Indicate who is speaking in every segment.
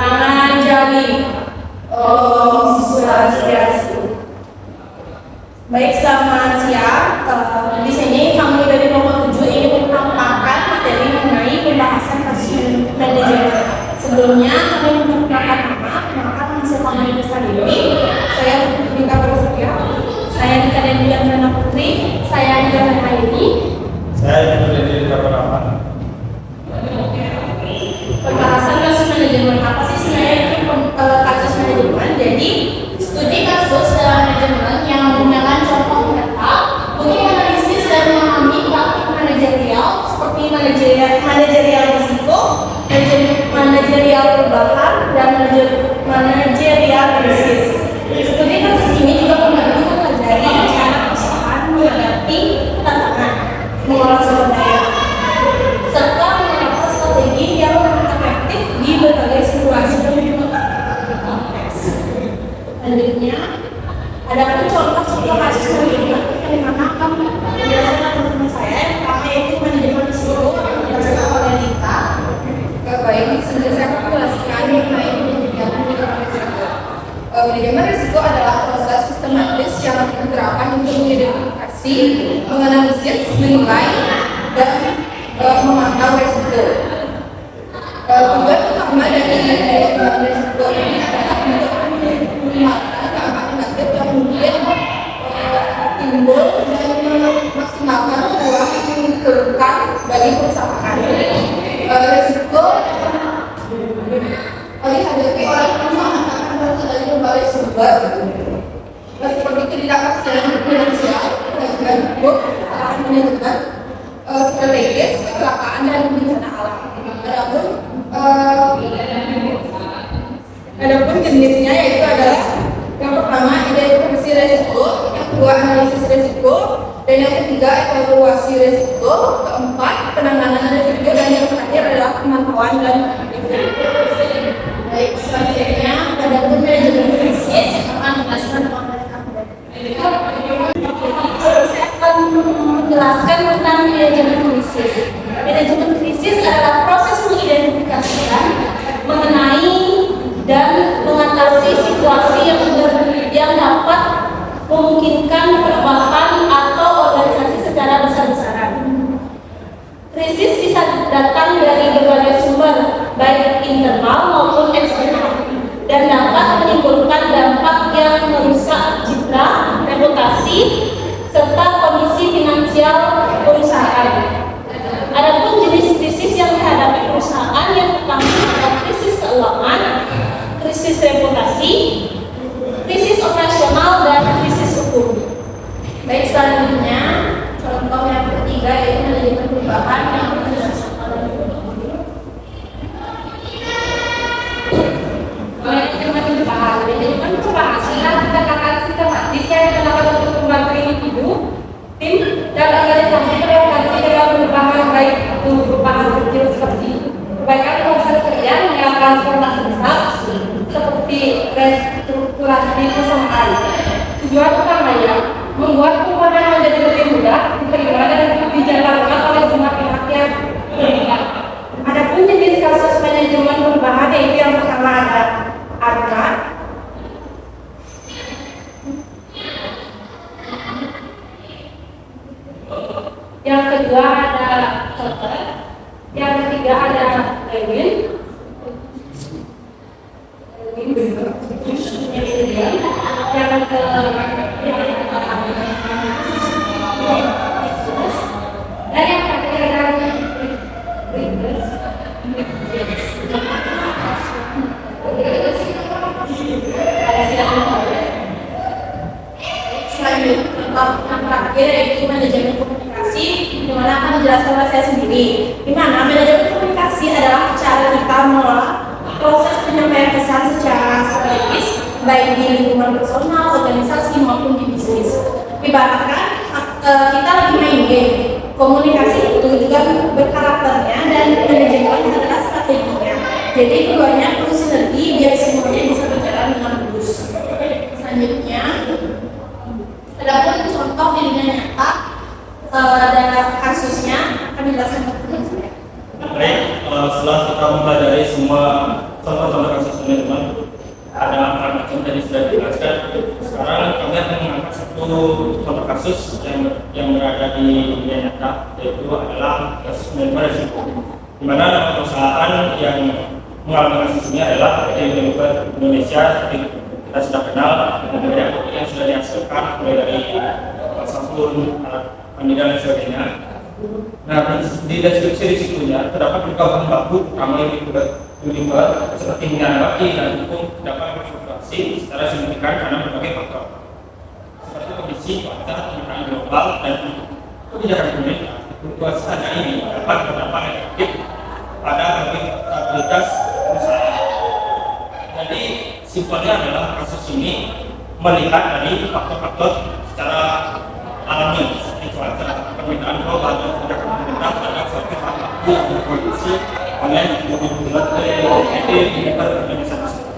Speaker 1: Tangan jari. Om Swastiastu. Baik, selamat siang. Di sini kami dari nomor 7 ingin memaparkan materi mengenai pembahasan kasus manajemen. Sebelumnya kami memperkenalkan nama kami besar ini. Saya Dika Prasetya. Saya Dika Dendriana Putri. Saya Dika Haini.
Speaker 2: Saya Dika Rahman.
Speaker 1: Pembahasan kasus manajemen, apa sih sebenarnya itu kasus manajemen? Jadi studi kasus dalam manajemen yang menggunakan contoh nyata untuk menganalisis dan memahami praktik manajerial seperti manajerial risiko, manajerial perubahan, dan manajerial krisis. Studi kasus ini juga membantu mempelajari cara perusahaan menghadapi tantangan, mengolah sumber daya, serta menata strategi yang efektif di berbagai situasi konteks. Selanjutnya, ada pun contoh-contoh kasus manajemen yang dimana akan menjelaskan teman-teman saya yang pertama yaitu manajemen risiko yang dijelaskan oleh Dita.
Speaker 3: Baik, sebelum saya menjelaskan mengenai manajemen risiko adalah proses sistematis yang diterapkan untuk mengidentifikasi, menganalisis, menilai, dan memantau risiko. Tujuan utama dari manajemen risiko ini adalah untuk mengembangkan dampak negatif yang mungkin timbul dan memaksimalkan peluang yang diperlukan bagi perusahaan. Risiko dihadapi oleh perusahaan akan berasal dari berbagai sumber, seperti ketidakpastian finansial, kegagalan hukum, kesalahan manajemen, strategis, kecelakaan, dan bencana alam. Adapun jenisnya yaitu adalah yang pertama identifikasi risiko, yang kedua analisis risiko, dan yang ketiga evaluasi risiko, keempat penanganan risiko, dan yang terakhir adalah pemantauan dan review.
Speaker 1: Baik, selanjutnya adapun manajemen krisis akan menjelaskan saya akan menjelaskan tentang manajemen krisis. Manajemen krisis adalah proses mengidentifikasikan, mengenai dan mengatasi situasi yang dapat memungkinkan perubahan atau organisasi secara besar-besaran. Krisis bisa datang dari berbagai sumber, baik internal maupun eksternal, dan dapat menimbulkan dampak yang merusak citra, reputasi, serta kondisi finansial perusahaan. Adapun jenis krisis yang dihadapi perusahaan yang pertama adalah krisis keuangan, krisis reputasi, krisis operasional, dan krisis hukum. Baik, selanjutnya contoh yang ketiga yaitu manajemen perubahan yang menjelaskan
Speaker 3: Manajemen perubahan adalah pendekatan sistematis yang digunakan untuk membantu individu, tim, dan organisasi beradaptasi dengan perubahan, baik itu perubahan kecil seperti perbaikan proses kerja hingga transformasi besar seperti restrukturasi perusahaan. Tujuan utamanya membuat perubahan menjadi lebih mudah diterima dan dijalankan oleh semua pihak yang terlibat. Adapun jenis kasus manajemen perubahan yaitu yang pertama ada ARMA, yang kedua ada Cotter, yang ketiga ada Lewin, yang dan yang terakhir ada Readers.
Speaker 1: selanjutnya contoh yang terakhir yaitu manajemen komunikasi, di mana akan dijelaskan oleh saya sendiri. Di mana manajemen komunikasi adalah cara kita mengelola proses penyampaian pesan secara strategis, baik di lingkungan personal, organisasi maupun di bisnis. Ibaratkan kita lagi main game, komunikasi itu juga berkarakternya dan manajemen adalah strateginya. Jadi keduanya perlu sinergi biar semuanya bisa berjalan dengan mulus. Selanjutnya, adapun contoh di dunia nyata dalam kasusnya akan dijelaskan oleh saya.
Speaker 2: Baik, setelah kita mempelajari semua contoh-contoh kasus manajemen, ada empat macam tadi sudah dijelaskan. Sekarang kami akan mengangkat satu contoh kasus yang berada di dunia nyata, yaitu adalah kasus manajemen risiko, di mana nama perusahaan yang mengalami kasus ini adalah PT Unilever Indonesia. Seperti kita sudah kenal, yang sudah dihasilkan mulai dari sabun, alat mandi dan sebagainya. Nah, di deskripsi risikonya terdapat beberapa bahan baku utama Unilever seperti minyak baki dan hukum dapat berfluktuasi secara signifikan karena berbagai faktor seperti kondisi cuaca, permintaan global, dan kebijakan pemerintah. Fluktuasi harga ini dapat berdampak negatif pada stabilitas perusahaan. Jadi simpelnya adalah kasus ini melihat dari faktor-faktor secara alami seperti cuaca, permintaan global, dan kebijakan pemerintah terhadap suatu bahan baku yang berproduksi oleh PT Unilever Indonesia tersebut.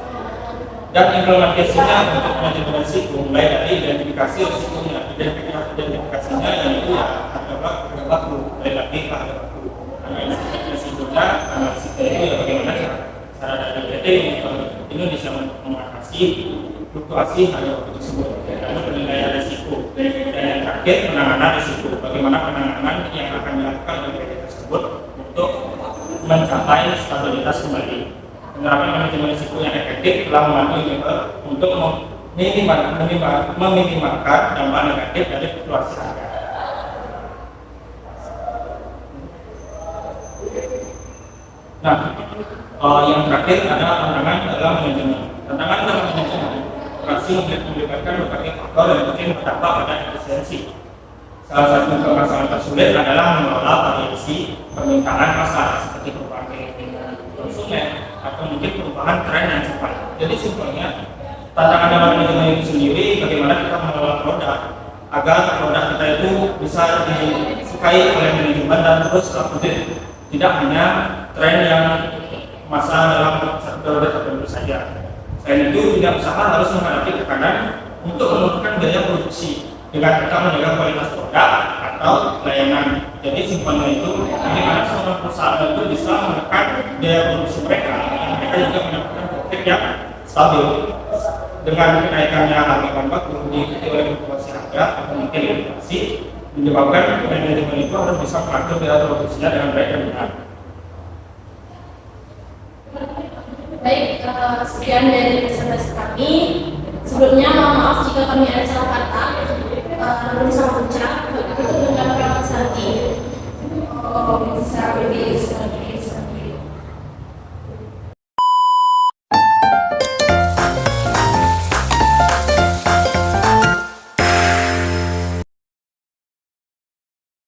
Speaker 2: Dan implementasinya untuk manajemen risiko mulai dari identifikasi risikonya, identifikasinya yaitu harga baku, mulai lagi ke harga baku. Analisis risikonya, analisis itu bagaimana cara dari PT Indonesia mengatasi fluktuasi harga baku tersebut. Lalu penilaian risiko, dan yang terakhir penanganan risiko, bagaimana penanganan yang akan dilakukan oleh PT tersebut untuk mencapai stabilitas kembali. Penerapan manajemen risiko yang efektif telah membantu Unilever untuk meminimalkan dampak negatif dari fluktuasi harga. Nah, yang terakhir adalah tantangan dalam manajemen. Tantangan dalam manajemen operasi melibatkan berbagai faktor yang mungkin berdampak pada efisiensi. Salah satu permasalahan tersulit adalah mengelola variasi permintaan pasar seperti perubahan keyakinan konsumen atau mungkin perubahan tren yang cepat. Jadi simpelnya tantangan dalam manajemen itu sendiri bagaimana kita mengelola produk agar produk kita itu bisa disukai oleh manajemen dan terus update, tidak hanya tren yang masa dalam satu periode tertentu saja. Selain itu, dunia usaha harus menghadapi tekanan untuk menurunkan biaya produksi dengan tetap menjaga kualitas produk atau layanan. Jadi simpelnya itu bagaimana seorang perusahaan itu bisa menekan biaya produksi mereka dan mereka juga mendapatkan profit yang stabil. Dengan kenaikannya harga bahan baku diikuti oleh fluktuasi harga atau mungkin inflasi, menyebabkan manajemen itu harus bisa mengatur biaya produksinya dengan baik dan benar.
Speaker 1: Baik, sekian dari presentasi kami. Sebelumnya mohon maaf jika kami ada salah kata, belum salah ucap. Itu dengan Pak Santi. Bisa lebih